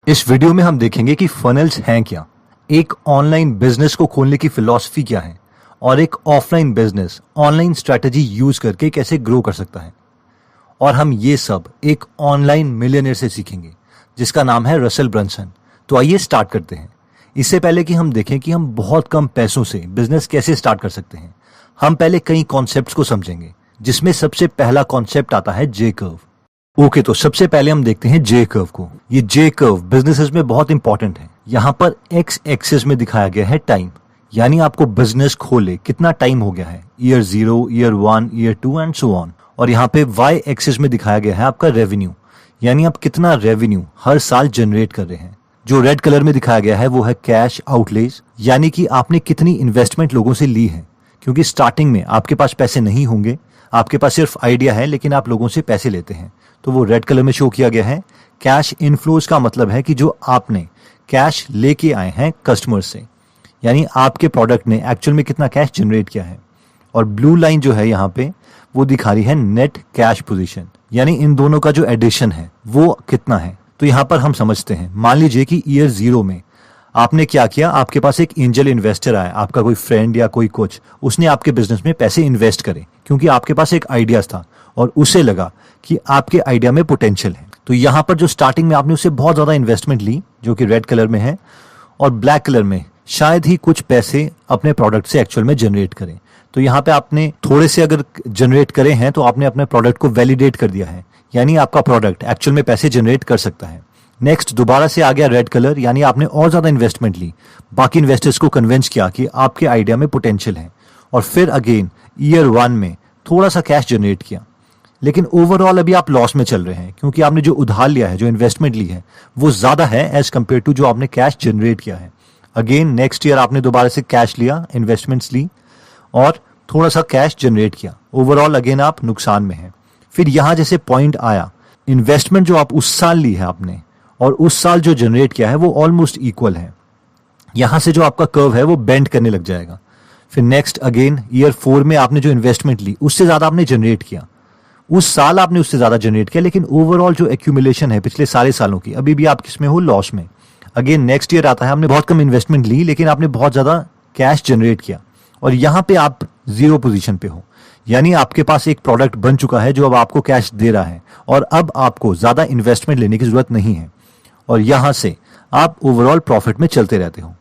इस वीडियो में हम देखेंगे कि फनल्स हैं क्या, एक ऑनलाइन बिजनेस को खोलने की फिलॉसफी क्या है और एक offline business online strategy use करके कैसे ग्रो कर सकता है। और हम ये सब एक ऑनलाइन मिलियनेयर से सीखेंगे जिसका नाम है रसेल ब्रंसन। तो आइए स्टार्ट करते हैं। इससे पहले कि हम देखें कि हम बहुत कम पैसों से बिजनेस कैसे स्टार्ट कर सकते हैं, हम पहले कई कॉन्सेप्ट्स को समझेंगे जिसमें सबसे पहला कॉन्सेप्ट आता है जे कर्व। ओके, तो सबसे पहले हम देखते हैं जे कर्व को। ये जे कर्व बिजनेसेस में बहुत इंपॉर्टेंट है। यहाँ पर एक्स एक्सिस में दिखाया गया है टाइम, यानी आपको बिजनेस खोले कितना टाइम हो गया है, year 0, year 1, year 2 and so on. और यहाँ पे वाई एक्सिस में दिखाया गया है आपका रेवेन्यू, यानी आप कितना रेवेन्यू हर साल जनरेट कर रहे हैं। जो रेड कलर में दिखाया गया है वो है कैश आउटलेज, यानी कि आपने कितनी इन्वेस्टमेंट लोगों से ली है, क्योंकि स्टार्टिंग में आपके पास पैसे नहीं होंगे, आपके पास सिर्फ आइडिया है लेकिन आप लोगों से पैसे लेते हैं, तो वो रेड कलर में शो किया गया है। कैश इनफ्लोज का मतलब है कि जो आपने कैश लेके आए हैं कस्टमर से, यानी आपके प्रोडक्ट ने एक्चुअल में कितना कैश जनरेट किया है। और ब्लू लाइन जो है यहाँ पे वो दिखा रही है नेट कैश पोजीशन, यानी इन दोनों का जो एडिशन है वो कितना है। तो यहाँ पर हम समझते हैं, मान लीजिए कि ईयर 0 में आपने क्या किया, आपके पास एक एंजल इन्वेस्टर आया, आपका कोई फ्रेंड या कोई कोच, उसने आपके बिजनेस में पैसे इन्वेस्ट करे क्योंकि आपके पास एक आइडियाज था और उसे लगा कि आपके आइडिया में पोटेंशियल है। तो यहाँ पर जो स्टार्टिंग में आपने उससे बहुत ज्यादा इन्वेस्टमेंट ली जो कि रेड कलर में है, और ब्लैक कलर में शायद ही कुछ पैसे अपने प्रोडक्ट से एक्चुअल में जनरेट करें। तो यहाँ पे आपने थोड़े से अगर जनरेट करे हैं तो आपने अपने प्रोडक्ट को वैलिडेट कर दिया है, यानी आपका प्रोडक्ट एक्चुअल में पैसे जनरेट कर सकता है। नेक्स्ट दोबारा से आ गया रेड कलर, यानी आपने और ज्यादा इन्वेस्टमेंट ली, बाकी इन्वेस्टर्स को कन्विंस किया कि आपके आइडिया में पोटेंशियल है, और फिर अगेन ईयर 1 में थोड़ा सा कैश जनरेट किया, लेकिन ओवरऑल अभी आप लॉस में चल रहे हैं क्योंकि आपने जो उधार लिया है, जो इन्वेस्टमेंट ली है वो ज्यादा है एज कम्पेयर टू जो आपने कैश जनरेट किया है। अगेन नेक्स्ट ईयर आपने दोबारा से कैश लिया, इन्वेस्टमेंट्स ली और थोड़ा सा कैश जनरेट किया, ओवरऑल अगेन आप नुकसान में हैं। फिर यहां जैसे पॉइंट आया, इन्वेस्टमेंट जो आप उस साल ली है आपने और उस साल जो जनरेट किया है वो ऑलमोस्ट इक्वल है। यहां से जो आपका कर्व है वो बेंड करने लग जाएगा। फिर नेक्स्ट अगेन ईयर 4 में आपने जो इन्वेस्टमेंट ली उससे ज्यादा आपने जनरेट किया, उस साल आपने उससे ज्यादा जनरेट किया, लेकिन ओवरऑल जो एक्यूमुलेशन है पिछले सारे सालों की, अभी भी आप किसमें हो, लॉस में। अगेन नेक्स्ट ईयर आता है, आपने बहुत कम इन्वेस्टमेंट ली लेकिन आपने बहुत ज्यादा कैश जनरेट किया, और यहां पे आप 0 पोजीशन पे हो, यानी आपके पास एक प्रोडक्ट बन चुका है जो अब आपको कैश दे रहा है और अब आपको ज्यादा इन्वेस्टमेंट लेने की जरूरत नहीं है, और यहां से आप ओवरऑल प्रॉफिट में चलते रहते हो।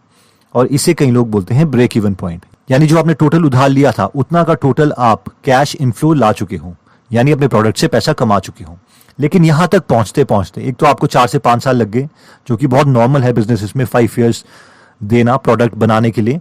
और इसे कई लोग बोलते हैं ब्रेक इवन पॉइंट, यानी जो आपने टोटल उधार लिया था उतना का टोटल आप कैश इनफ्लो ला चुके हो, यानी अपने प्रोडक्ट से पैसा कमा चुके हो। लेकिन यहां तक पहुंचते पहुंचते एक तो आपको 4 से 5 साल लग गए, जो कि बहुत नॉर्मल है बिजनेस में 5 इयर्स देना प्रोडक्ट बनाने के लिए।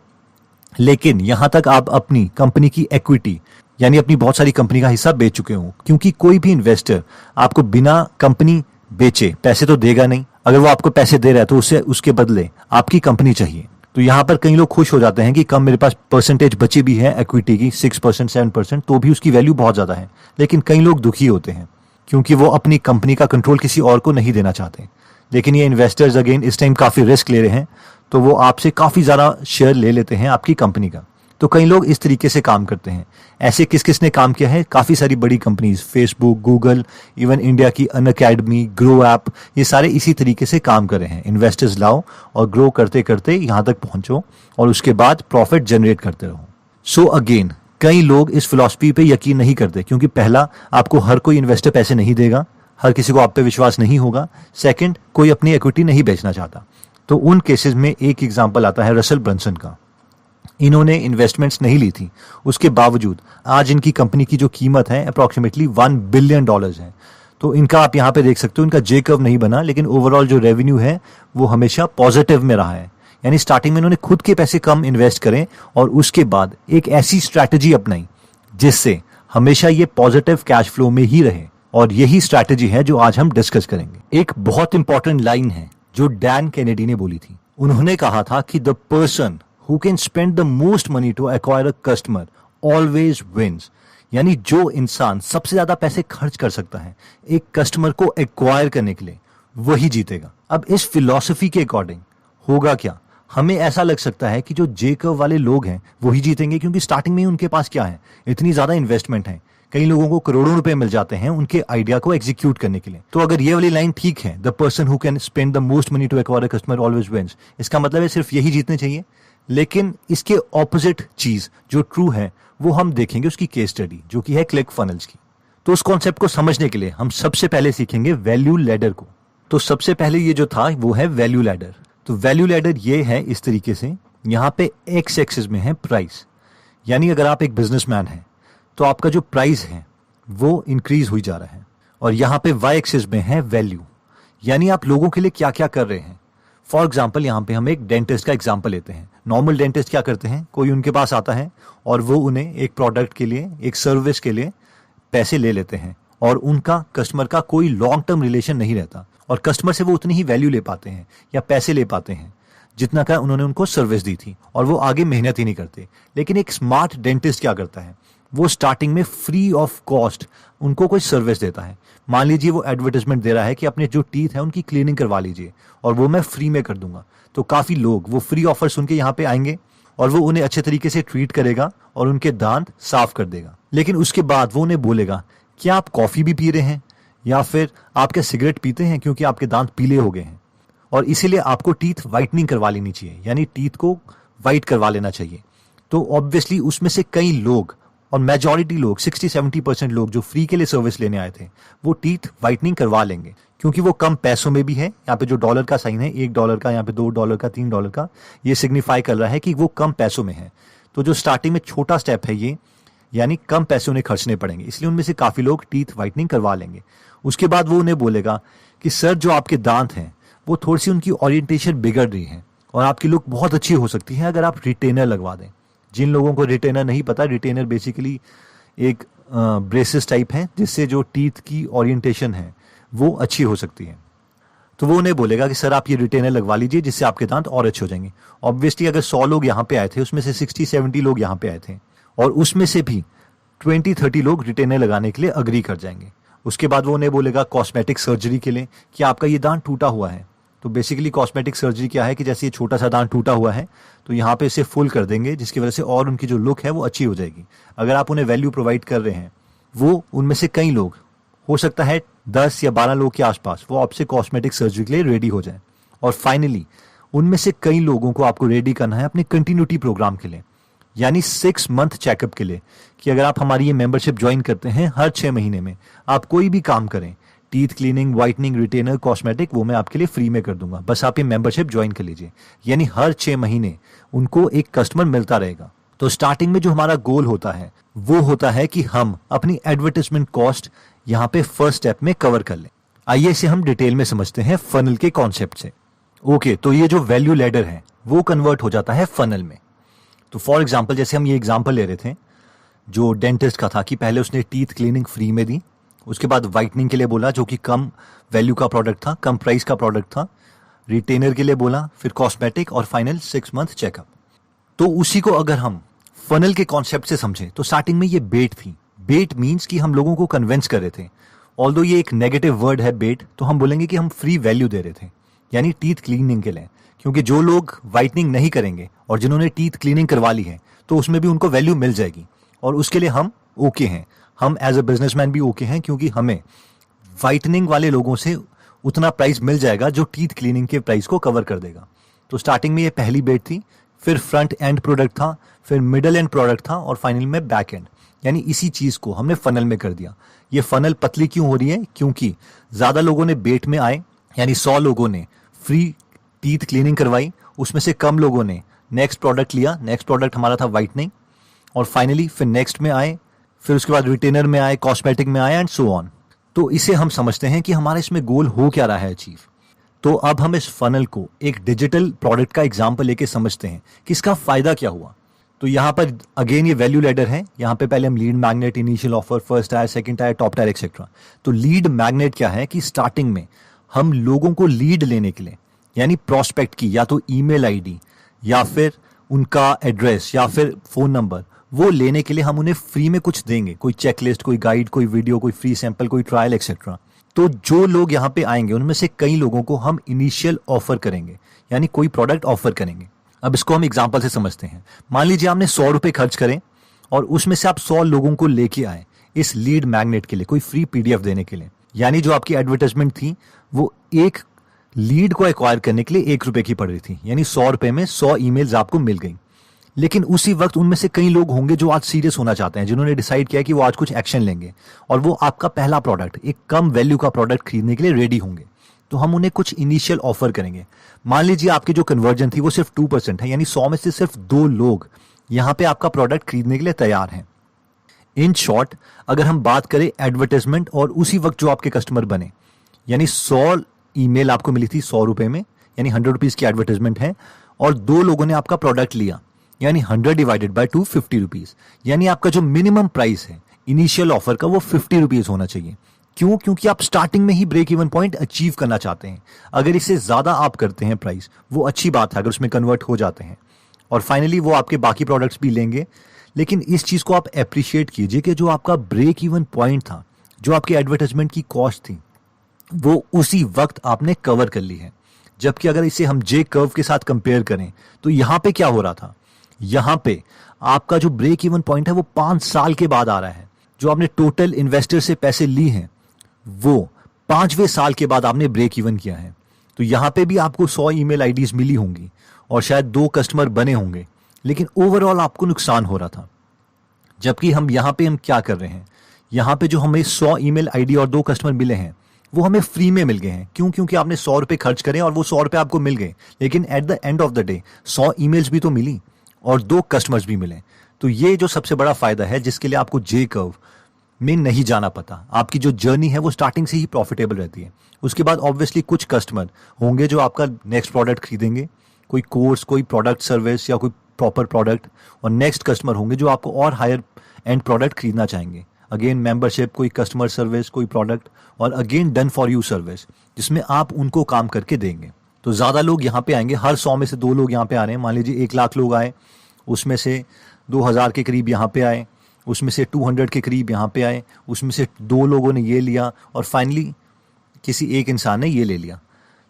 लेकिन यहां तक आप अपनी कंपनी की इक्विटी, यानी अपनी बहुत सारी कंपनी का हिस्सा बेच चुके हो, क्योंकि कोई भी इन्वेस्टर आपको बिना कंपनी बेचे पैसे तो देगा नहीं। अगर वो आपको पैसे दे रहा है तो उसे उसके बदले आपकी कंपनी चाहिए। तो यहां पर कई लोग खुश हो जाते हैं कि कम मेरे पास परसेंटेज बची भी है इक्विटी की, 6%, 7%, तो भी उसकी वैल्यू बहुत ज्यादा है। लेकिन कई लोग दुखी होते हैं क्योंकि वो अपनी कंपनी का कंट्रोल किसी और को नहीं देना चाहते। लेकिन ये इन्वेस्टर्स अगेन इस टाइम काफी रिस्क ले रहे हैं, तो वो आपसे काफी ज्यादा शेयर ले लेते हैं आपकी कंपनी का। तो कई लोग इस तरीके से काम करते हैं। ऐसे किस किस ने काम किया है, काफी सारी बड़ी companies, Facebook, Google, even India की अनअकैडमी, ग्रो ऐप, ये सारे इसी तरीके से काम कर रहे हैं। इन्वेस्टर्स लाओ और ग्रो करते करते यहां तक पहुंचो और उसके बाद प्रॉफिट जनरेट करते रहो। सो अगेन कई लोग इस फिलॉसफी पे यकीन नहीं करते, क्योंकि पहला, आपको हर कोई इन्वेस्टर पैसे नहीं देगा, हर किसी को आप पे विश्वास नहीं होगा। सेकंड, कोई अपनी इक्विटी नहीं बेचना चाहता। तो उन केसेस में एक एग्जांपल आता है रसेल ब्रंसन का। इन्होंने इन्वेस्टमेंट्स नहीं ली थी, उसके बावजूद आज इनकी कंपनी की जो कीमत है अप्रोक्सीमेटली $1 बिलियन है। तो इनका आप यहाँ पे देख सकते हो, इनका जे कर्व नहीं बना, लेकिन ओवरऑल जो रेवेन्यू है वो हमेशा पॉजिटिव में रहा है। यानी स्टार्टिंग में इन्होंने खुद के पैसे कम इन्वेस्ट करें और उसके बाद एक ऐसी स्ट्रैटेजी अपनाई जिससे हमेशा ये पॉजिटिव कैश फ्लो में ही रहे, और यही स्ट्रैटेजी है जो आज हम डिस्कस करेंगे। एक बहुत इंपॉर्टेंट लाइन है जो डैन कैनेडी ने बोली थी। उन्होंने कहा था कि the person who can spend the most money to acquire a customer always wins, यानी जो इंसान सबसे ज्यादा पैसे खर्च कर सकता है एक कस्टमर को एक्वायर करने के लिए, वही जीतेगा। अब इस फिलॉसफी के अकॉर्डिंग होगा क्या, हमें ऐसा लग सकता है कि जो जे कर्व वाले लोग हैं वही जीतेंगे, क्योंकि स्टार्टिंग में ही उनके पास क्या है, इतनी ज्यादा इन्वेस्टमेंट है कई लोगों को करोड़ों रुपए मिल जाते हैं उनके आइडिया को एग्जीक्यूट करने के लिए। तो अगर ये वाली लाइन ठीक है, the person who can spend the most money to acquire a customer always wins, इसका मतलब है सिर्फ यही जीतने चाहिए। लेकिन इसके ऑपोजिट चीज जो ट्रू है वो हम देखेंगे उसकी केस स्टडी, जो कि है क्लिक फनल्स की। तो उस कॉन्सेप्ट को समझने के लिए हम सबसे पहले सीखेंगे वैल्यू लैडर को। तो सबसे पहले ये जो था वो है वैल्यू लैडर। तो वैल्यू लैडर ये है इस तरीके से, यहाँ पे एक्स एक्सिस में है प्राइस, यानी अगर आप एक बिजनेसमैन हैं तो आपका जो प्राइस है वो इंक्रीज हुई जा रहा है, और यहाँ पे वाई एक्सिस में है वैल्यू, यानी आप लोगों के लिए क्या क्या कर रहे हैं। फॉर एग्जाम्पल यहाँ पे हम एक डेंटिस्ट का एग्जाम्पल लेते हैं। नॉर्मल डेंटिस्ट क्या करते हैं, कोई उनके पास आता है और वो उन्हें एक प्रोडक्ट के लिए, एक सर्विस के लिए पैसे ले लेते हैं, और उनका कस्टमर का कोई लॉन्ग टर्म रिलेशन नहीं रहता, और कस्टमर से वो उतनी ही वैल्यू ले पाते हैं या पैसे ले पाते हैं जितना का उन्होंने उनको सर्विस दी थी, और वो आगे मेहनत ही नहीं करते। लेकिन एक स्मार्ट डेंटिस्ट क्या करता है, वो स्टार्टिंग में फ्री ऑफ कॉस्ट उनको कोई सर्विस देता है। मान लीजिए वो एडवर्टाइजमेंट दे रहा है कि अपने जो टीथ है उनकी क्लीनिंग करवा लीजिए और वो मैं फ्री में कर दूंगा। तो काफी लोग वो फ्री ऑफर सुन के यहाँ पे आएंगे और वो उन्हें अच्छे तरीके से ट्रीट करेगा और उनके दांत साफ कर देगा। लेकिन उसके बाद वो उन्हें बोलेगा, क्या आप कॉफी भी पी रहे हैं या फिर आप क्या सिगरेट पीते हैं, क्योंकि आपके दांत पीले हो गए हैं और इसीलिए आपको टीथ वाइटनिंग करवा लेनी चाहिए, यानी टीथ को वाइट करवा लेना चाहिए। तो ऑब्वियसली उसमें से कई लोग, और मेजॉरिटी लोग 60-70% लोग जो फ्री के लिए सर्विस लेने आए थे वो टीथ वाइटनिंग करवा लेंगे, क्योंकि वो कम पैसों में भी है। यहाँ पे जो डॉलर का साइन है, $1 का, यहाँ पे $2 का, $3 का, ये सिग्निफाई कर रहा है कि वो कम पैसों में है। तो जो स्टार्टिंग में छोटा स्टेप है ये, यानी कम पैसे उन्हें खर्चने पड़ेंगे, इसलिए उनमें से काफी लोग टीथ वाइटनिंग करवा लेंगे। उसके बाद वो उन्हें बोलेगा कि सर जो आपके दांत हैं वो थोड़ी सी उनकी ओरिएंटेशन बिगड़ रही है और आपकी लुक बहुत अच्छी हो सकती है अगर आप रिटेनर लगवा दें। जिन लोगों को रिटेनर नहीं पता, रिटेनर बेसिकली एक ब्रेसेस टाइप है जिससे जो टीथ की ओरिएंटेशन है वो अच्छी हो सकती है। तो वो उन्हें बोलेगा कि सर आप ये रिटेनर लगवा लीजिए जिससे आपके दांत और अच्छे हो जाएंगे। ऑब्वियसली अगर 100 लोग यहाँ पे आए थे उसमें से 60-70 लोग यहाँ पे आए थे और उसमें से भी 20-30 लोग रिटेनर लगाने के लिए अग्री कर जाएंगे। उसके बाद वो उन्हें बोलेगा कॉस्मेटिक सर्जरी के लिए कि आपका ये दांत टूटा हुआ है। तो बेसिकली कॉस्मेटिक सर्जरी क्या है कि जैसे ये छोटा सा दांत टूटा हुआ है तो यहाँ पे इसे फुल कर देंगे, जिसकी वजह से और उनकी जो लुक है वो अच्छी हो जाएगी। अगर आप उन्हें वैल्यू प्रोवाइड कर रहे हैं, वो उनमें से कई लोग, हो सकता है 10 या 12 लोग के आसपास, वो आपसे कॉस्मेटिक सर्जरी के लिए रेडी हो जाए। और फाइनली उनमें से कई लोगों को आपको रेडी करना है अपने कंटिन्यूटी प्रोग्राम के लिए, यानी 6 मंथ चेकअप के लिए, कि अगर आप हमारी ये मेंबरशिप ज्वाइन करते हैं हर 6 महीने में आप कोई भी काम करें, teeth cleaning, whitening, retainer, cosmetic, वो मैं आपके लिए फ्री में कर दूंगा, बस आप ये मेंबरशिप ज्वाइन कर लीजिए। यानी हर 6 महीने उनको एक कस्टमर मिलता रहेगा। तो स्टार्टिंग में जो हमारा गोल होता है वो होता है कि हम अपनी एडवर्टाइजमेंट कॉस्ट यहाँ पे फर्स्ट स्टेप में कवर कर लें। आइए इसे हम डिटेल में समझते हैं फनल के कॉन्सेप्ट से। ओके, तो ये जो वैल्यू लैडर है वो कन्वर्ट हो जाता है फनल में। तो फॉर एग्जाम्पल जैसे हम ये एग्जाम्पल ले रहे थे जो डेंटिस्ट का था कि पहले उसने टीथ क्लीनिंग फ्री में दी, उसके बाद वाइटनिंग के लिए बोला जो कि कम वैल्यू का प्रोडक्ट था, कम प्राइस का प्रोडक्ट था, रिटेनर के लिए बोला, फिर कॉस्मेटिक और फाइनल 6 मंथ चेकअप। तो उसी को अगर हम फनल के कॉन्सेप्ट से समझें तो स्टार्टिंग में ये बेट थी। बेट मीन्स कि हम लोगों को कन्विंस कर रहे थे। ऑल्दो ये एक नेगेटिव वर्ड है बेट, तो हम बोलेंगे कि हम फ्री वैल्यू दे रहे थे, यानी टीथ क्लीनिंग के लिए, क्योंकि जो लोग वाइटनिंग नहीं करेंगे और जिन्होंने टीथ क्लीनिंग करवा ली है तो उसमें भी उनको वैल्यू मिल जाएगी और उसके लिए हम ओके हैं। हम एज अ बिजनेसमैन भी ओके हैं क्योंकि हमें वाइटनिंग वाले लोगों से उतना प्राइस मिल जाएगा जो टीथ क्लीनिंग के प्राइस को कवर कर देगा। तो स्टार्टिंग में ये पहली बेट थी, फिर फ्रंट एंड प्रोडक्ट था, फिर मिडल एंड प्रोडक्ट था और फाइनल में बैक एंड, यानी इसी चीज को हमने फनल में कर दिया। ये फनल पतली क्यों हो रही है? क्योंकि ज्यादा लोगों ने बेट में आए, यानी 100 लोगों ने फ्री टीथ क्लीनिंग करवाई, उसमें से कम लोगों ने नेक्स्ट प्रोडक्ट लिया। नेक्स्ट प्रोडक्ट हमारा था वाइटनिंग, और फाइनली फिर नेक्स्ट में आए, फिर उसके बाद रिटेनर में आए, कॉस्मेटिक में आए एंड सो ऑन। तो इसे हम समझते हैं कि हमारा इसमें गोल हो क्या रहा है अचीव। तो अब हम इस फनल को एक डिजिटल प्रोडक्ट का एग्जाम्पल लेके समझते हैं कि इसका फायदा क्या हुआ। तो यहाँ पर अगेन ये वैल्यू लैडर है। यहाँ पे पहले हम lead magnet, initial offer, first tier, second tier, top tier etcetera. तो लीड मैग्नेट क्या है कि स्टार्टिंग में हम लोगों को लीड लेने के लिए, यानी प्रोस्पेक्ट की या तो ईमेल आईडी या फिर उनका एड्रेस या फिर फोन नंबर, वो लेने के लिए हम उन्हें फ्री में कुछ देंगे, कोई चेकलिस्ट, कोई गाइड, कोई वीडियो, कोई फ्री सैंपल, कोई ट्रायल एक्सेट्रा। तो जो लोग यहाँ पे आएंगे उनमें से कई लोगों को हम इनिशियल ऑफर करेंगे, यानी कोई प्रोडक्ट ऑफर करेंगे। अब इसको हम एग्जांपल से समझते हैं। मान लीजिए आपने 100 रुपए खर्च करें और उसमें से आप 100 लोगों को लेके आए। इस लीड मैग्नेट के लिए, कोई फ्री पीडीएफ देने के लिए। यानी जो आपकी एडवर्टाइजमेंट थी वो एक लीड को एक्वायर करने के लिए 1 रुपए की पड़ रही थी, यानी 100 रुपए में 100 ईमेल्स आपको मिल गई। लेकिन उसी वक्त उनमें से कई लोग होंगे जो आज सीरियस होना चाहते हैं, जिन्होंने डिसाइड किया कि वो आज कुछ एक्शन लेंगे और वो आपका पहला प्रोडक्ट, एक कम वैल्यू का प्रोडक्ट खरीदने के लिए रेडी होंगे। तो हम उन्हें कुछ इनिशियल ऑफर करेंगे। मान लीजिए आपकी जो कन्वर्जन थी वो सिर्फ 2% है, यानी 100 में से सिर्फ 2 लोग यहां पे आपका प्रोडक्ट खरीदने के लिए तैयार हैं। इन शॉर्ट, अगर हम बात करें एडवर्टाइजमेंट और उसी वक्त जो आपके कस्टमर बने, यानी 100 ईमेल आपको मिली थी 100 रुपए में, यानी 100 रुपीज की एडवर्टाइजमेंट है, और 2 लोगों ने आपका प्रोडक्ट लिया, यानी 100 डिवाइडेड बाय 2, 50 रुपीज। यानी आपका जो मिनिमम प्राइस है इनिशियल ऑफर का वो 50 रुपीज होना चाहिए। क्यों? क्योंकि आप स्टार्टिंग में ही ब्रेक इवन पॉइंट अचीव करना चाहते हैं। अगर इससे ज्यादा आप करते हैं प्राइस, वो अच्छी बात है अगर उसमें कन्वर्ट हो जाते हैं, और फाइनली वो आपके बाकी प्रोडक्ट्स भी लेंगे। लेकिन इस चीज को आप अप्रिशिएट कीजिए कि जो आपका ब्रेक इवन पॉइंट था, जो आपकी एडवर्टाइजमेंट की कॉस्ट थी, वो उसी वक्त आपने कवर कर ली है। जबकि अगर इसे हम जे कर्व के साथ कंपेयर करें तो यहां पे क्या हो रहा था, यहां पे आपका जो ब्रेक इवन पॉइंट है वो 5 साल के बाद आ रहा है। जो आपने टोटल इन्वेस्टर से पैसे ली हैं वो 5वें साल के बाद आपने ब्रेक इवन किया है। तो यहां पे भी आपको 100 ईमेल आईडीज मिली होंगी और शायद 2 कस्टमर बने होंगे, लेकिन ओवरऑल आपको नुकसान हो रहा था। जबकि हम यहां पे क्या कर रहे हैं, यहां पे जो हमें 100 ईमेल आईडी और 2 कस्टमर मिले हैं वो हमें फ्री में मिल गए हैं। क्यों? क्योंकि आपने 100 रुपए खर्च करे और वो 100 रुपए आपको मिल गए। लेकिन at the end of the day 100 emails भी तो मिली और 2 कस्टमर्स भी मिले। तो ये जो सबसे बड़ा फायदा है, जिसके लिए आपको जे कर्व में नहीं जाना पता, आपकी जो जर्नी है वो स्टार्टिंग से ही प्रॉफिटेबल रहती है। उसके बाद ऑब्वियसली कुछ कस्टमर होंगे जो आपका नेक्स्ट प्रोडक्ट खरीदेंगे, कोई कोर्स, कोई प्रोडक्ट सर्विस या कोई प्रॉपर प्रोडक्ट, और नेक्स्ट कस्टमर होंगे जो आपको और हायर एंड प्रोडक्ट खरीदना चाहेंगे। अगेन मेंबरशिप, कोई कस्टमर सर्विस, कोई प्रोडक्ट, और again done for you service, जिसमें आप उनको काम करके देंगे। तो ज्यादा लोग यहाँ पे आएंगे, हर 100 में से 2 लोग यहाँ पे आ रहे हैं। मान लीजिए 1 लाख लोग आए, उसमें से 2000 के करीब यहाँ पे आए, उसमें से 200 के करीब यहाँ पे आए, उसमें से 2 लोगों ने ये लिया, और फाइनली किसी एक इंसान ने ये ले लिया।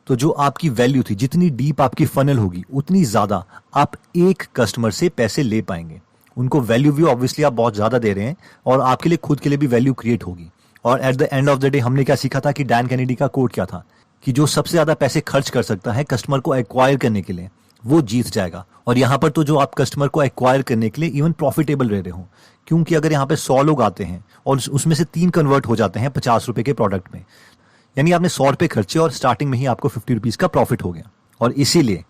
तो जो आपकी वैल्यू थी, जितनी डीप आपकी फनल होगी उतनी ज्यादा आप एक कस्टमर से पैसे ले पाएंगे। उनको वैल्यू भी ऑब्वियसली आप बहुत ज्यादा दे रहे हैं, और आपके लिए खुद के लिए भी वैल्यू क्रिएट होगी। और at the end of the day हमने क्या सीखा था कि डैन कैनेडी का कोट क्या था, कि जो सबसे ज्यादा पैसे खर्च कर सकता है कस्टमर को एक्वायर करने के लिए, वो जीत जाएगा। और यहाँ पर तो जो आप कस्टमर को एक्वायर करने के लिए इवन प्रॉफिटेबल रह रहे हो, क्योंकि अगर यहाँ पे 100 लोग आते हैं और उसमें से 3 कन्वर्ट हो जाते हैं 50 रुपए के प्रोडक्ट में, यानी आपने 100 रुपए खर्चे और स्टार्टिंग में ही आपको 50 रुपीज का प्रॉफिट हो गया। और इसीलिए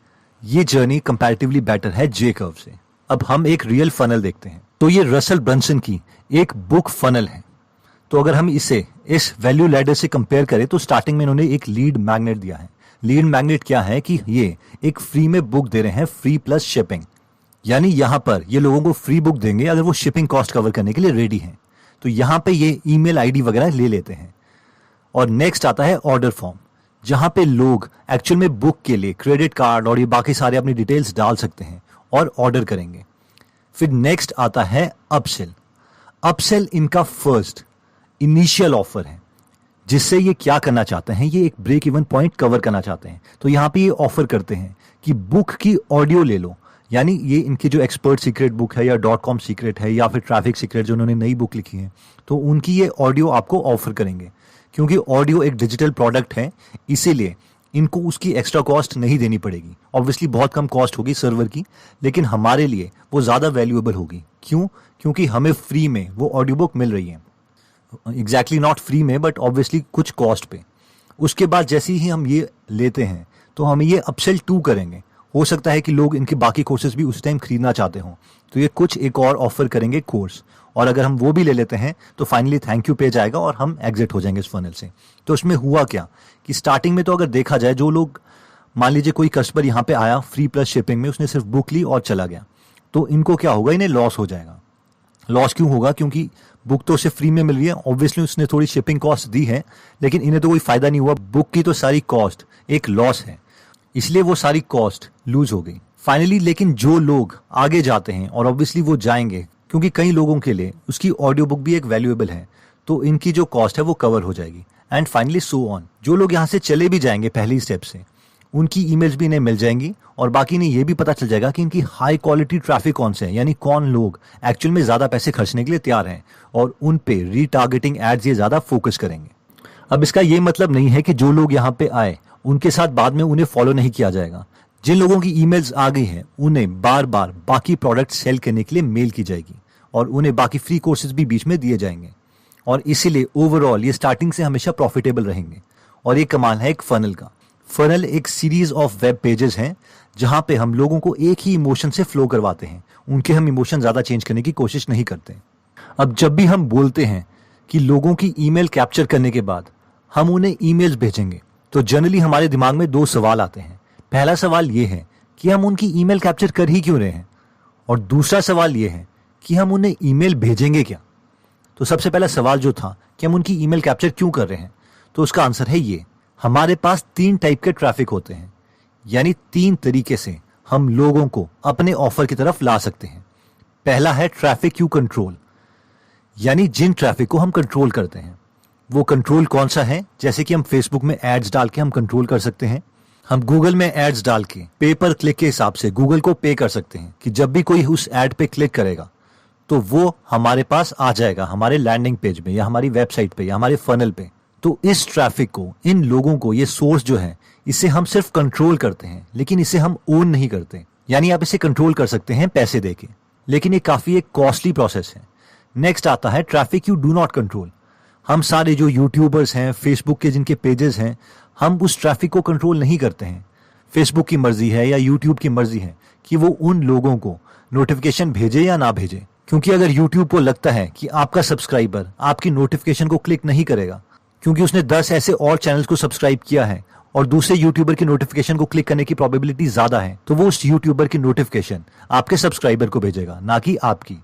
ये जर्नी कंपैरेटिवली बेटर है जे कर्व से। अब हम एक रियल फनल देखते हैं। तो ये रसल ब्रंसन की एक बुक फनल है। तो अगर हम इसे इस वैल्यू लैडर से कंपेयर करें तो स्टार्टिंग में इन्होंने एक लीड मैग्नेट दिया है। लीड मैग्नेट क्या है कि ये एक फ्री में बुक दे रहे हैं, फ्री प्लस शिपिंग। यानी यहां पर ये लोगों को फ्री बुक देंगे अगर वो शिपिंग कॉस्ट कवर करने के लिए रेडी हैं। तो यहां पे ये ईमेल आईडी वगैरह ले लेते हैं। और नेक्स्ट आता है ऑर्डर फॉर्म, जहां पे लोग एक्चुअल में बुक के लिए क्रेडिट कार्ड और ये बाकी सारे अपनी डिटेल्स डाल सकते हैं और ऑर्डर करेंगे। फिर नेक्स्ट आता है अपसेल। अपसेल इनका फर्स्ट इनिशियल ऑफर है, जिससे ये क्या करना चाहते हैं, ये एक ब्रेक इवन पॉइंट कवर करना चाहते हैं। तो यहां पे ये ऑफर करते हैं कि बुक की ऑडियो ले लो। यानी ये इनकी जो एक्सपर्ट सीक्रेट बुक है या .com सीक्रेट है या फिर ट्रैफिक सीक्रेट जो उन्होंने नई बुक लिखी है, तो उनकी ये ऑडियो आपको ऑफर करेंगे। क्योंकि ऑडियो एक डिजिटल प्रोडक्ट है, इसीलिए इनको उसकी एक्स्ट्रा कॉस्ट नहीं देनी पड़ेगी। ऑब्वियसली बहुत कम कॉस्ट होगी सर्वर की, लेकिन हमारे लिए वो ज्यादा वैल्यूएबल होगी। क्यों? क्योंकि हमें फ्री में वो ऑडियो बुक मिल रही है। एग्जैक्टली नॉट फ्री में, बट ऑब्वियसली कुछ कॉस्ट पे। उसके बाद जैसे ही हम ये लेते हैं तो हम ये अपसेल 2 करेंगे। हो सकता है कि लोग इनके बाकी कोर्सेज भी उस टाइम खरीदना चाहते हों, तो ये कुछ एक और ऑफर करेंगे कोर्स, और अगर हम वो भी ले लेते हैं तो फाइनली थैंक यू पेज आएगा और हम एग्जिट हो जाएंगे इस फनल से। तो उसमें हुआ क्या कि स्टार्टिंग में तो अगर देखा जाए, जो लोग मान लीजिए कोई कस्टमर यहाँ पे आया फ्री प्लस शिपिंग में, उसने सिर्फ बुक ली और चला गया, तो इनको क्या होगा, इन्हें लॉस हो जाएगा। लॉस क्यों होगा? क्योंकि बुक तो उसे फ्री में मिल रही है, ऑब्वियसली उसने थोड़ी शिपिंग कॉस्ट दी है, लेकिन इन्हें तो कोई फायदा नहीं हुआ। बुक की तो सारी कॉस्ट एक लॉस है, इसलिए वो सारी कॉस्ट लूज हो गई फाइनली। लेकिन जो लोग आगे जाते हैं, और ऑब्वियसली वो जाएंगे क्योंकि कई लोगों के लिए उसकी ऑडियो बुक भी एक वैल्यूएबल है, तो इनकी जो कॉस्ट है वो कवर हो जाएगी। एंड फाइनली सो ऑन, जो लोग यहाँ से चले भी जाएंगे पहली स्टेप से, उनकी ईमेल्स भी इन्हें मिल जाएंगी और बाकी इन्हें ये भी पता चल जाएगा कि इनकी हाई क्वालिटी ट्रैफिक कौन से हैं, यानी कौन लोग एक्चुअल में ज़्यादा पैसे खर्चने के लिए तैयार हैं और उन पे रीटारगेटिंग एड्स ये ज़्यादा फोकस करेंगे। अब इसका ये मतलब नहीं है कि जो लोग यहाँ पे आए उनके साथ बाद में उन्हें फॉलो नहीं किया जाएगा। जिन लोगों की ईमेल्स आ गई हैं उन्हें बार बार बाकी प्रोडक्ट सेल करने के लिए मेल की जाएगी और उन्हें बाकी फ्री कोर्सेज भी बीच में दिए जाएंगे और इसीलिए ओवरऑल ये स्टार्टिंग से हमेशा प्रॉफिटेबल रहेंगे। और ये कमाल है एक फनल का। फनल एक सीरीज ऑफ वेब पेजेस हैं जहां पे हम लोगों को एक ही इमोशन से फ्लो करवाते हैं, उनके हम इमोशन ज़्यादा चेंज करने की कोशिश नहीं करते। अब जब भी हम बोलते हैं कि लोगों की ईमेल कैप्चर करने के बाद हम उन्हें ईमेल्स भेजेंगे तो जनरली हमारे दिमाग में दो सवाल आते हैं। पहला सवाल ये है कि हम उनकी ईमेल कैप्चर कर ही क्यों रहे हैं, और दूसरा सवाल ये है कि हम उन्हें ईमेल भेजेंगे क्या। तो सबसे पहला सवाल जो था कि हम उनकी ईमेल कैप्चर क्यों कर रहे हैं, तो उसका आंसर है ये। हमारे पास 3 टाइप के ट्रैफिक होते हैं, यानी 3 तरीके से हम लोगों को अपने ऑफर की तरफ ला सकते हैं। पहला है ट्रैफिक यू कंट्रोल, यानी जिन ट्रैफिक को हम कंट्रोल करते हैं। वो कंट्रोल कौन सा है, जैसे कि हम फेसबुक में एड्स डाल के हम कंट्रोल कर सकते हैं, हम गूगल में एड्स डाल के पे पर क्लिक के हिसाब से गूगल को पे कर सकते हैं कि जब भी कोई उस एड पे क्लिक करेगा तो वो हमारे पास आ जाएगा हमारे लैंडिंग पेज पे या हमारी वेबसाइट पे या हमारे फनल पे। तो इस ट्रैफिक को, इन लोगों को, ये सोर्स जो है, इसे हम सिर्फ कंट्रोल करते हैं लेकिन इसे हम ओन नहीं करते। यानी आप इसे कंट्रोल कर सकते हैं पैसे देके, लेकिन ये काफी एक कॉस्टली प्रोसेस है। नेक्स्ट आता है traffic you do not control. हम सारे जो यूट्यूबर्स हैं, फेसबुक के जिनके पेजेस हैं, हम उस ट्रैफिक को कंट्रोल नहीं करते हैं। फेसबुक की मर्जी है या यूट्यूब की मर्जी है कि वो उन लोगों को नोटिफिकेशन भेजे या ना भेजे, क्योंकि अगर यूट्यूब को लगता है कि आपका सब्सक्राइबर आपकी नोटिफिकेशन को क्लिक नहीं करेगा क्योंकि उसने 10 ऐसे और चैनल्स को सब्सक्राइब किया है और दूसरे यूट्यूबर की नोटिफिकेशन को क्लिक करने की प्रोबेबिलिटी ज्यादा है, तो वो उस यूट्यूबर की नोटिफिकेशन आपके सब्सक्राइबर को भेजेगा, ना कि आपकी।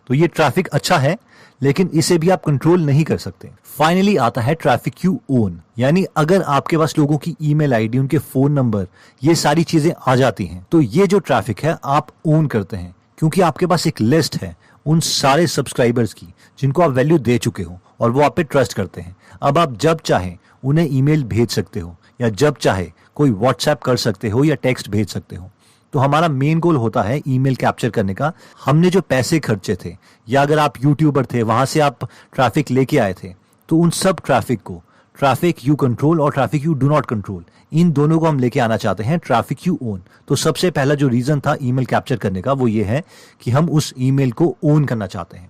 तो ये ट्रैफिक अच्छा है लेकिन इसे भी आप कंट्रोल नहीं कर सकते। फाइनली आता है ट्रैफिक यू ओन, यानी अगर आपके पास लोगों की ईमेल आईडी, उनके फोन नंबर, ये सारी चीजें आ जाती हैं तो ये जो ट्रैफिक है आप ओन करते हैं, क्योंकि आपके पास एक लिस्ट है उन सारे सब्सक्राइबर्स की जिनको आप वैल्यू दे चुके हो और वो आप पे ट्रस्ट करते हैं। अब आप जब चाहे उन्हें ईमेल भेज सकते हो या जब चाहे कोई व्हाट्सएप कर सकते हो या टेक्स्ट भेज सकते हो। तो हमारा मेन गोल होता है ईमेल कैप्चर करने का। हमने जो पैसे खर्चे थे, या अगर आप यूट्यूबर थे वहां से आप ट्रैफिक लेके आए थे, तो उन सब ट्रैफिक को, ट्रैफिक यू कंट्रोल और traffic you do not control, इन दोनों को हम लेके आना चाहते हैं ट्रैफिक यू ओन। तो सबसे पहला जो रीजन था ईमेल कैप्चर करने का वो ये है कि हम उस ईमेल को ओन करना चाहते हैं।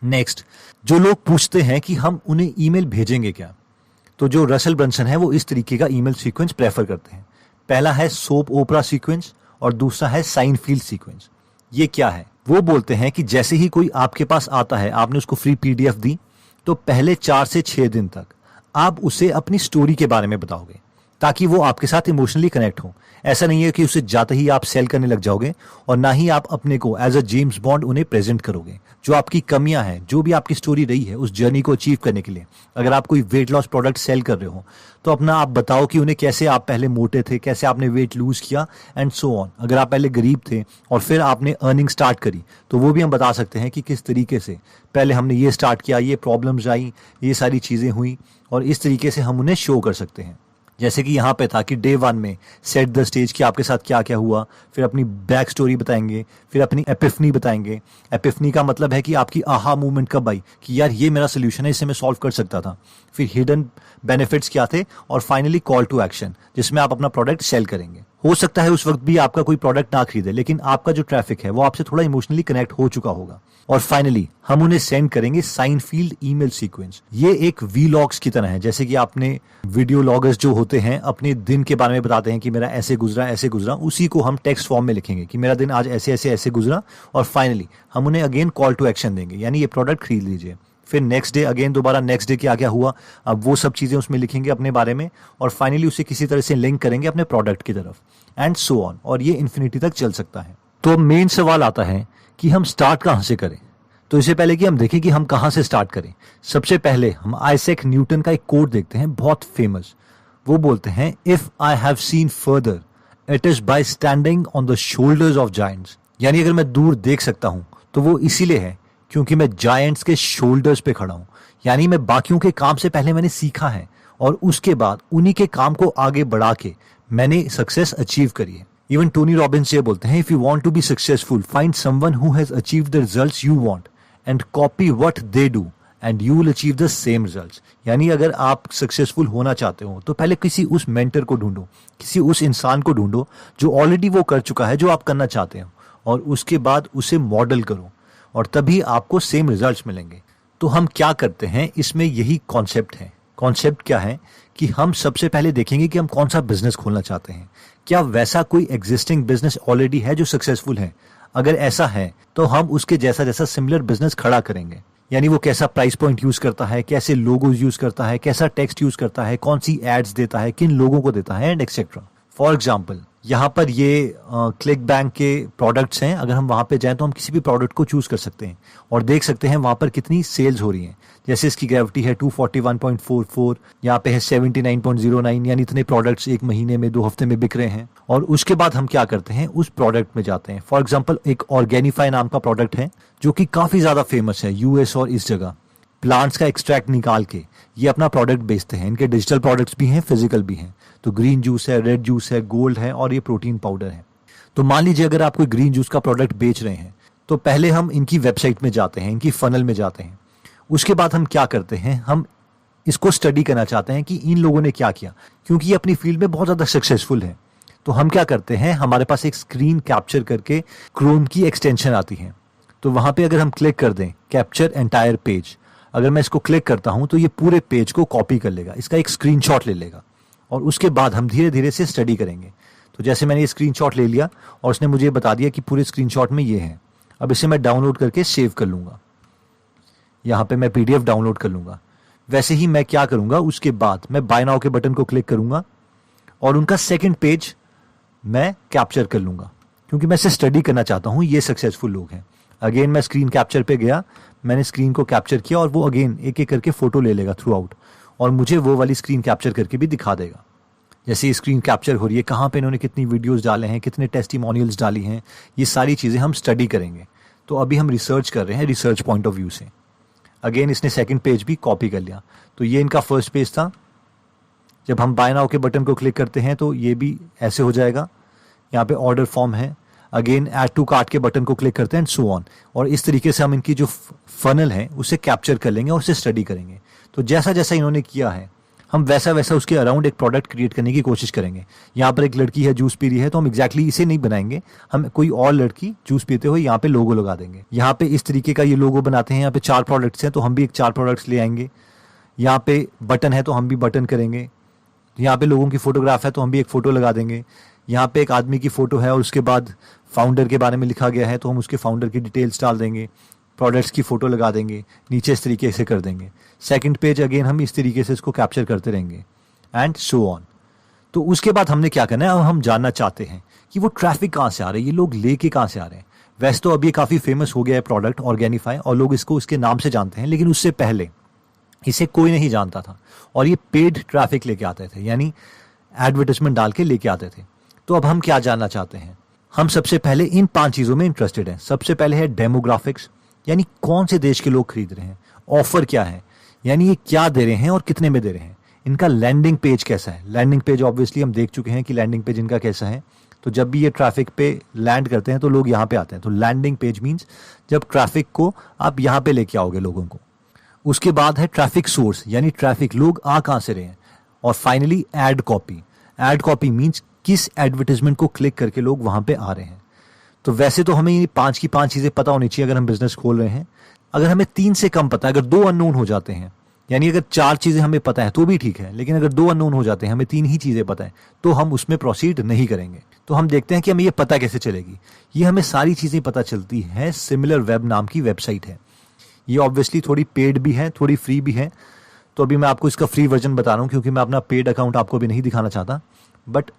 नेक्स्ट, जो लोग पूछते हैं कि हम उन्हें ईमेल भेजेंगे क्या, तो जो रसल ब्रंसन है वो इस तरीके का ईमेल सीक्वेंस प्रेफर करते हैं। पहला है सोप ओपरा सीक्वेंस और दूसरा है साइनफील्ड सीक्वेंस। ये क्या है? वो बोलते हैं कि जैसे ही कोई आपके पास आता है, आपने उसको फ्री पीडीएफ दी, तो पहले 4 से 6 दिन तक आप उसे अपनी स्टोरी के बारे में बताओगे ताकि वो आपके साथ इमोशनली कनेक्ट हो। ऐसा नहीं है कि उसे जाते ही आप सेल करने लग जाओगे और ना ही आप अपने को एज अ जेम्स बॉन्ड उन्हें प्रेजेंट करोगे। जो आपकी कमियां हैं, जो भी आपकी स्टोरी रही है उस जर्नी को अचीव करने के लिए, अगर आप कोई वेट लॉस प्रोडक्ट सेल कर रहे हो तो अपना आप बताओ कि उन्हें कैसे आप पहले मोटे थे, कैसे आपने वेट लूज किया एंड सो ऑन। अगर आप पहले गरीब थे और फिर आपने अर्निंग स्टार्ट करी तो वो भी हम बता सकते हैं कि किस तरीके से पहले हमने ये स्टार्ट किया, ये प्रॉब्लम्स आई, ये सारी चीज़ें हुई, और इस तरीके से हम उन्हें शो कर सकते हैं। जैसे कि यहाँ पे था कि डे 1 में सेट द स्टेज कि आपके साथ क्या क्या हुआ, फिर अपनी बैक स्टोरी बताएंगे, फिर अपनी एपिफनी बताएंगे। एपिफनी का मतलब है कि आपकी आहा मूवमेंट कब आई कि यार ये मेरा सोल्यूशन है, इसे मैं सॉल्व कर सकता था। फिर हिडन बेनिफिट्स क्या थे, और फाइनली कॉल टू एक्शन जिसमें आप अपना प्रोडक्ट सेल करेंगे। हो सकता है उस वक्त भी आपका कोई प्रोडक्ट ना खरीदे, लेकिन आपका जो ट्रैफिक है वो आपसे थोड़ा इमोशनली कनेक्ट हो चुका होगा। और फाइनली हम उन्हें सेंड करेंगे साइनफील्ड ईमेल सीक्वेंस। ये एक वीलॉग्स की तरह है, जैसे कि आपने वीडियो लॉगर्स जो होते हैं अपने दिन के बारे में बताते हैं कि मेरा ऐसे गुजरा, उसी को हम टेक्स्ट फॉर्म में लिखेंगे कि मेरा दिन आज ऐसे ऐसे ऐसे गुजरा, और फाइनली हम उन्हें अगेन कॉल टू एक्शन देंगे, यानी ये प्रोडक्ट खरीद लीजिए। फिर नेक्स्ट डे अगेन दोबारा नेक्स्ट डे क्या क्या हुआ, अब वो सब चीज़ें उसमें लिखेंगे अपने बारे में, और फाइनली उसे किसी तरह से लिंक करेंगे अपने प्रोडक्ट की तरफ, एंड सो ऑन। और ये इन्फिनिटी तक चल सकता है। तो मेन सवाल आता है कि हम स्टार्ट कहाँ से करें। तो इससे पहले कि हम देखें कि हम कहाँ से स्टार्ट करें, सबसे पहले हम आइजैक न्यूटन का एक कोट देखते हैं, बहुत फेमस। वो बोलते हैं, if I have seen further it is by standing on the shoulders of giants. यानी अगर मैं दूर देख सकता हूं तो वो इसीलिए है क्योंकि मैं जायंट्स के शोल्डर्स पे खड़ा हूं। यानी मैं बाकियों के काम से पहले मैंने सीखा है और उसके बाद उन्हीं के काम को आगे बढ़ा के मैंने सक्सेस अचीव करी है। इवन टोनी रॉबिन्स ये बोलते हैं, if you want to be successful find someone who has achieved the results you want and copy what they do and you will achieve the same results. यानी अगर आप successful होना चाहते हो तो पहले किसी उस मेंटर को ढूंढो, किसी उस इंसान को ढूंढो जो ऑलरेडी वो कर चुका है जो आप करना चाहते हो, और उसके बाद उसे मॉडल करो और तभी आपको सेम रिजल्ट्स मिलेंगे। तो हम क्या करते हैं, इसमें यही कॉन्सेप्ट है। कॉन्सेप्ट क्या है कि हम सबसे पहले देखेंगे कि हम कौन सा बिजनेस खोलना चाहते हैं। क्या वैसा कोई एग्जिस्टिंग बिजनेस ऑलरेडी है जो सक्सेसफुल है? अगर ऐसा है तो हम उसके जैसा जैसा सिमिलर बिजनेस खड़ा करेंगे। यानी वो कैसा प्राइस पॉइंट यूज करता है, कैसे लोगोज यूज करता है, कैसा टेक्स्ट यूज करता है, कौन सी एड्स देता है, किन लोगों को देता है, एंड एक्सेट्रा। फॉर एग्जाम्पल यहाँ पर ये क्लिक बैंक के प्रोडक्ट्स हैं। अगर हम वहाँ पे जाएं तो हम किसी भी प्रोडक्ट को चूज कर सकते हैं और देख सकते हैं वहाँ पर कितनी सेल्स हो रही हैं। जैसे इसकी ग्रेविटी है 241.44, यहाँ पे है 79.09, यानी इतने प्रोडक्ट्स एक महीने में 2 हफ्ते में बिक रहे हैं। और उसके बाद हम क्या करते हैं, उस प्रोडक्ट में जाते हैं। फॉर एग्जाम्पल एक ऑर्गेनिफाई नाम का प्रोडक्ट है जो कि काफी ज्यादा फेमस है यूएस और इस जगह। प्लांट्स का एक्सट्रैक्ट निकाल के ये अपना प्रोडक्ट बेचते हैं। इनके डिजिटल प्रोडक्ट्स भी हैं, फिजिकल भी हैं। तो ग्रीन जूस है, रेड जूस है, गोल्ड है और ये प्रोटीन पाउडर है। तो मान लीजिए अगर आप कोई ग्रीन जूस का प्रोडक्ट बेच रहे हैं तो पहले हम इनकी वेबसाइट में जाते हैं, इनकी फनल में जाते हैं। उसके बाद हम क्या करते हैं, हम इसको स्टडी करना चाहते हैं कि इन लोगों ने क्या किया, क्योंकि ये अपनी फील्ड में बहुत ज्यादा सक्सेसफुल है। तो हम क्या करते हैं, हमारे पास एक स्क्रीन कैप्चर करके क्रोम की एक्सटेंशन आती है। तो वहां पे अगर हम क्लिक कर दें कैप्चर एंटायर पेज, अगर मैं इसको क्लिक करता हूं तो ये पूरे पेज को कॉपी कर लेगा, इसका एक स्क्रीनशॉट ले लेगा और उसके बाद हम धीरे धीरे से स्टडी करेंगे। तो जैसे मैंने ये स्क्रीनशॉट ले लिया और उसने मुझे बता दिया कि पूरे स्क्रीनशॉट में ये है। अब इसे मैं डाउनलोड करके सेव कर लूंगा, यहाँ पे मैं पीडीएफ डाउनलोड कर लूंगा। वैसे ही मैं क्या करूंगा, उसके बाद मैं बाय नाउ के बटन को क्लिक करूंगा और उनका सेकंड पेज मैं कैप्चर कर लूंगा, क्योंकि मैं इसे स्टडी करना चाहता हूं, ये सक्सेसफुल लोग हैं। अगेन मैं स्क्रीन कैप्चर पे गया, मैंने स्क्रीन को कैप्चर किया और वो अगेन एक एक करके फोटो ले लेगा थ्रू आउट और मुझे वो वाली स्क्रीन कैप्चर करके भी दिखा देगा। जैसे स्क्रीन कैप्चर हो रही है, कहाँ पे इन्होंने कितनी वीडियोस डाले हैं, कितने टेस्टिमोनियल्स डाली हैं, ये सारी चीज़ें हम स्टडी करेंगे। तो अभी हम रिसर्च कर रहे हैं रिसर्च पॉइंट ऑफ व्यू से। अगेन इसने सेकंड पेज भी कॉपी कर लिया। तो ये इनका फर्स्ट पेज था। जब हम बाय नाउ के बटन को क्लिक करते हैं तो ये भी ऐसे हो जाएगा। यहाँ पे ऑर्डर फॉर्म है, अगेन ऐड टू कार्ट के बटन को क्लिक करते हैं एंड सो ऑन। और इस तरीके से हम इनकी जो फनल है उसे कैप्चर कर लेंगे और उसे स्टडी करेंगे। तो जैसा जैसा इन्होंने किया है हम वैसा वैसा उसके अराउंड एक प्रोडक्ट क्रिएट करने की कोशिश करेंगे। यहाँ पर एक लड़की है जूस पी रही है, तो हम एग्जैक्टली इसे नहीं बनाएंगे, हम कोई और लड़की जूस पीते हुए यहाँ पे लोगो लगा देंगे। यहाँ पे इस तरीके का ये लोगो बनाते हैं। यहाँ पे 4 प्रोडक्ट्स हैं तो हम भी एक 4 प्रोडक्ट्स ले आएंगे। यहाँ पे बटन है तो हम भी बटन करेंगे। यहाँ पे लोगों की फोटोग्राफ है तो हम भी एक फोटो लगा देंगे। यहाँ पे एक आदमी की फोटो है और उसके बाद फाउंडर के बारे में लिखा गया है तो हम उसके फाउंडर की डिटेल्स डाल देंगे, प्रोडक्ट्स की फोटो लगा देंगे, नीचे इस तरीके से कर देंगे। सेकंड पेज अगेन हम इस तरीके से इसको कैप्चर करते रहेंगे एंड सो ऑन। तो उसके बाद हमने क्या करना है, अब हम जानना चाहते हैं कि वो ट्रैफिक कहाँ से आ रहा है, ये लोग लेके कहाँ से आ रहे हैं। वैसे तो अभी काफ़ी फेमस हो गया है प्रोडक्ट ऑर्गेनिफाई और लोग इसको इसके नाम से जानते हैं, लेकिन उससे पहले इसे कोई नहीं जानता था और ये पेड ट्रैफिक लेके आते थे, यानी एडवर्टाइजमेंट डाल के लेके आते थे। तो अब हम क्या जानना चाहते हैं, हम सबसे पहले इन 5 चीज़ों में इंटरेस्टेड हैं। सबसे पहले है डेमोग्राफिक्स, यानी कौन से देश के लोग खरीद रहे हैं। ऑफर क्या है, यानी ये क्या दे रहे हैं और कितने में दे रहे हैं। इनका लैंडिंग पेज कैसा है। लैंडिंग पेज ऑब्वियसली हम देख चुके हैं कि लैंडिंग पेज इनका कैसा है। तो जब भी ये ट्रैफिक पे लैंड करते हैं तो लोग यहाँ पे आते हैं। तो लैंडिंग पेज मीन्स जब ट्रैफिक को आप यहाँ पे लेके आओगे लोगों को। उसके बाद है ट्रैफिक सोर्स, यानी ट्रैफिक लोग आ कहाँ से रहे हैं। और finally ad copy. Ad copy means किस एडवर्टाइजमेंट को क्लिक करके लोग वहां पे आ रहे हैं। तो वैसे तो हमें ये 5 की 5 चीजें पता होनी चाहिए अगर हम बिजनेस खोल रहे हैं। अगर हमें 3 से कम पता है, अगर 2 अननोन हो जाते हैं, यानी अगर 4 चीजें हमें पता है तो भी ठीक है, लेकिन अगर 2 अननोन हो जाते हैं, हमें 3 ही चीजें पता है, तो हम उसमें प्रोसीड नहीं करेंगे। तो हम देखते हैं कि हमें ये पता कैसे चलेगी। ये हमें सारी चीजें पता चलती है, सिमिलर वेब नाम की वेबसाइट है। ये ऑब्वियसली थोड़ी पेड भी है, थोड़ी फ्री भी है। तो अभी मैं आपको इसका फ्री वर्जन बता रहा हूँ क्योंकि मैं अपना पेड अकाउंट आपको अभी नहीं दिखाना चाहता, बट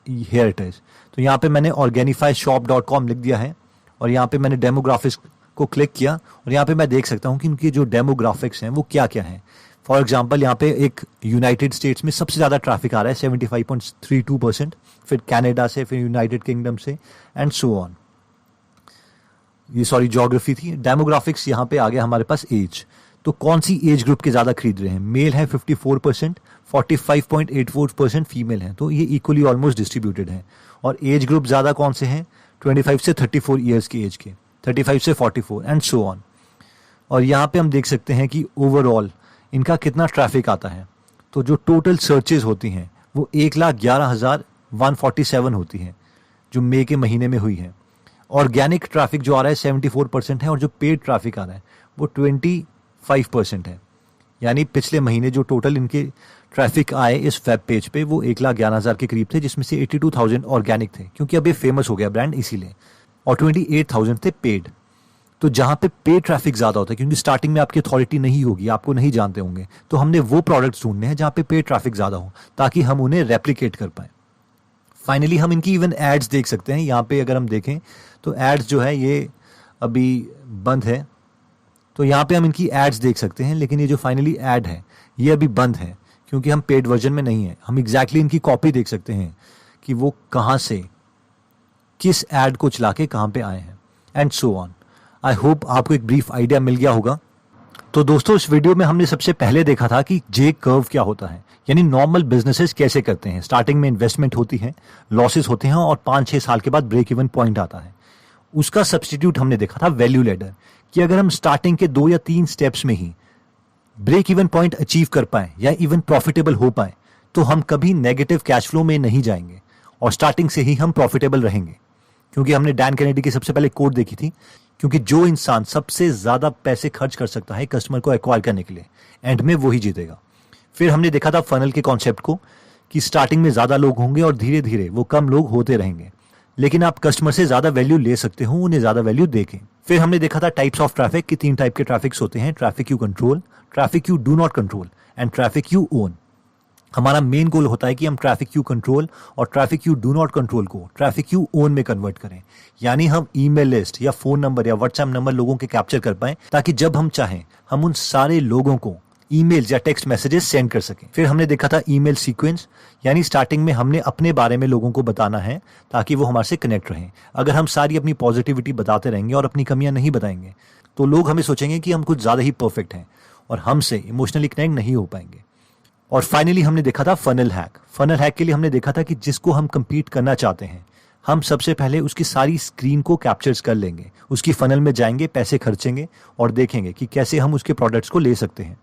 हियर इट इज। तो यहाँ पे मैंने organifyshop.com लिख दिया है और यहाँ पे मैंने डेमोग्राफिक्स को क्लिक किया और यहाँ पे मैं देख सकता हूँ कि उनकी जो डेमोग्राफिक्स हैं वो क्या क्या हैं। फॉर एग्जांपल यहाँ पे एक यूनाइटेड स्टेट्स में सबसे ज़्यादा ट्रैफिक आ रहा है 75.32%, फिर कनाडा से, फिर यूनाइटेड किंगडम से एंड सो ऑन। ये सॉरी ज्योग्राफी थी। डेमोग्राफिक्स यहाँ पे आ गया हमारे पास एज। तो कौन सी एज ग्रुप के ज़्यादा खरीद रहे हैं? मेल है 54%, 45.84% फीमेल हैं, तो ये इक्वली ऑलमोस्ट डिस्ट्रीब्यूटेड है। और एज ग्रुप ज़्यादा कौन से हैं? 25 से 34 ईयर्स की एज के, 35 से 44 एंड सो ऑन। और यहाँ पे हम देख सकते हैं कि ओवरऑल इनका कितना ट्रैफिक आता है। तो जो टोटल सर्चेज होती हैं वो 1,11,147 होती हैं जो मई के महीने में हुई है। ऑर्गेनिक ट्रैफिक जो आ रहा है 74% है और जो पेड ट्रैफिक आ रहा है वो 25% है। यानी पिछले महीने जो टोटल इनके ट्रैफिक आए इस वेब पेज पे वो 1,11,000 के करीब थे, जिसमें से 82,000 ऑर्गेनिक थे क्योंकि अब ये फेमस हो गया ब्रांड इसीलिए, और 28,000 थे पेड। तो जहाँ पे पेड ट्रैफिक ज़्यादा होता है क्योंकि स्टार्टिंग में आपकी अथॉरिटी नहीं होगी, आपको नहीं जानते होंगे, तो हमने वो प्रोडक्ट्स ढूंढने हैं जहाँ पे पेड ट्रैफिक ज़्यादा हो ताकि हम उन्हें रेप्लिकेट कर पाएँ। फाइनली हम इनकी इवन एड्स देख सकते हैं। यहाँ पे अगर हम देखें तो एड्स जो है ये अभी बंद है, तो यहाँ पे हम इनकी एड्स देख सकते हैं, लेकिन ये जो फाइनली एड है ये अभी बंद है क्योंकि हम पेड वर्जन में नहीं है। हम एग्जैक्टली इनकी कॉपी देख सकते हैं कि वो कहाँ से किस एड को चला के कहाँ पे आए हैं and so on. I hope आपको एक ब्रीफ आइडिया मिल गया होगा। तो दोस्तों इस वीडियो में हमने सबसे पहले देखा था कि जे कर्व क्या होता है, यानी नॉर्मल बिजनेसेस कैसे करते हैं। स्टार्टिंग में इन्वेस्टमेंट होती है, लॉसेस होते हैं और 5-6 साल के बाद ब्रेक इवन पॉइंट आता है। उसका सब्स्टिट्यूट हमने देखा था वैल्यू लैडर, कि अगर हम स्टार्टिंग के 2 या 3 स्टेप्स में ही ब्रेक इवन पॉइंट अचीव कर पाए या इवन प्रॉफिटेबल हो पाए तो हम कभी नेगेटिव कैश फ्लो में नहीं जाएंगे और स्टार्टिंग से ही हम प्रॉफिटेबल रहेंगे। क्योंकि हमने डैन कैनेडी की सबसे पहले कोट देखी थी, क्योंकि जो इंसान सबसे ज्यादा पैसे खर्च कर सकता है कस्टमर को एक्वायर करने के लिए, एंड में वही जीतेगा। फिर हमने देखा था फनल के कॉन्सेप्ट को, कि स्टार्टिंग में ज्यादा लोग होंगे और धीरे धीरे वो कम लोग होते रहेंगे, लेकिन आप कस्टमर से ज्यादा वैल्यू ले सकते हो उन्हें ज्यादा वैल्यू देके। फिर हमने देखा था टाइप्स ऑफ ट्रैफिक, कि 3 टाइप के ट्रैफिक्स होते हैं, traffic you control, traffic you do not control and traffic you own. हमारा मेन गोल होता है कि हम ट्रैफिक यू कंट्रोल और traffic you do not control को ट्रैफिक यू ओन में कन्वर्ट करें, यानी हम ईमेल लिस्ट या फोन नंबर या व्हाट्सएप नंबर लोगों के कैप्चर कर पाएं ताकि जब हम चाहें हम उन सारे लोगों को ईमेल्स या टेक्स्ट मैसेजेस सेंड कर सकें। फिर हमने देखा था ईमेल सीक्वेंस, यानी स्टार्टिंग में हमने अपने बारे में लोगों को बताना है ताकि वो हमारे से कनेक्ट रहें। अगर हम सारी अपनी पॉजिटिविटी बताते रहेंगे और अपनी कमियां नहीं बताएंगे तो लोग हमें सोचेंगे कि हम कुछ ज्यादा ही परफेक्ट हैं और हमसे इमोशनली कनेक्ट नहीं हो पाएंगे। और फाइनली हमने देखा था फनल हैक। फनल हैक के लिए हमने देखा था कि जिसको हम compete करना चाहते हैं हम सबसे पहले उसकी सारी स्क्रीन को कैप्चर्स कर लेंगे, उसकी फनल में जाएंगे, पैसे खर्चेंगे और देखेंगे कि कैसे हम उसके प्रोडक्ट्स को ले सकते हैं,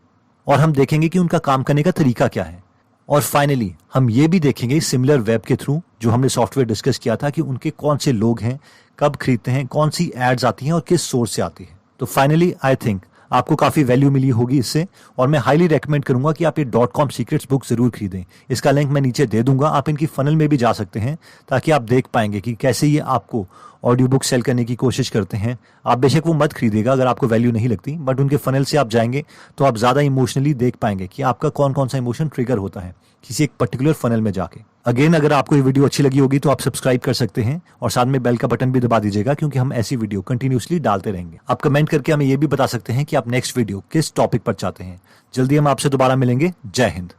और हम देखेंगे कि उनका काम करने का तरीका क्या है। और फाइनली हम ये भी देखेंगे सिमिलर वेब के थ्रू, जो हमने सॉफ्टवेयर डिस्कस किया था, कि उनके कौन से लोग हैं, कब खरीदते हैं, कौन सी एड्स आती हैं और किस सोर्स से आती है। तो फाइनली आई थिंक आपको काफी वैल्यू मिली होगी इससे, और मैं हाईली रेकमेंड करूंगा कि आप ये .com सीक्रेट्स बुक जरूर खरीदें। इसका लिंक मैं नीचे दे दूंगा, आप इनकी फनल में भी जा सकते हैं ताकि आप देख पाएंगे कि कैसे ये आपको ऑडियो बुक सेल करने की कोशिश करते हैं। आप बेशक वो मत खरीदेगा अगर आपको वैल्यू नहीं लगती, बट उनके फनल से आप जाएंगे तो आप ज्यादा इमोशनली देख पाएंगे कि आपका कौन कौन सा इमोशन ट्रिगर होता है किसी एक पर्टिकुलर फनल में जाके। अगेन अगर आपको ये वीडियो अच्छी लगी होगी तो आप सब्सक्राइब कर सकते हैं और साथ में बेल का बटन भी दबा दीजिएगा, क्योंकि हम ऐसी वीडियो कंटिन्यूसली डालते रहेंगे। आप कमेंट करके हमें ये भी बता सकते हैं कि आप नेक्स्ट वीडियो किस टॉपिक पर चाहते हैं। जल्दी हम आपसे दोबारा मिलेंगे। जय हिंद।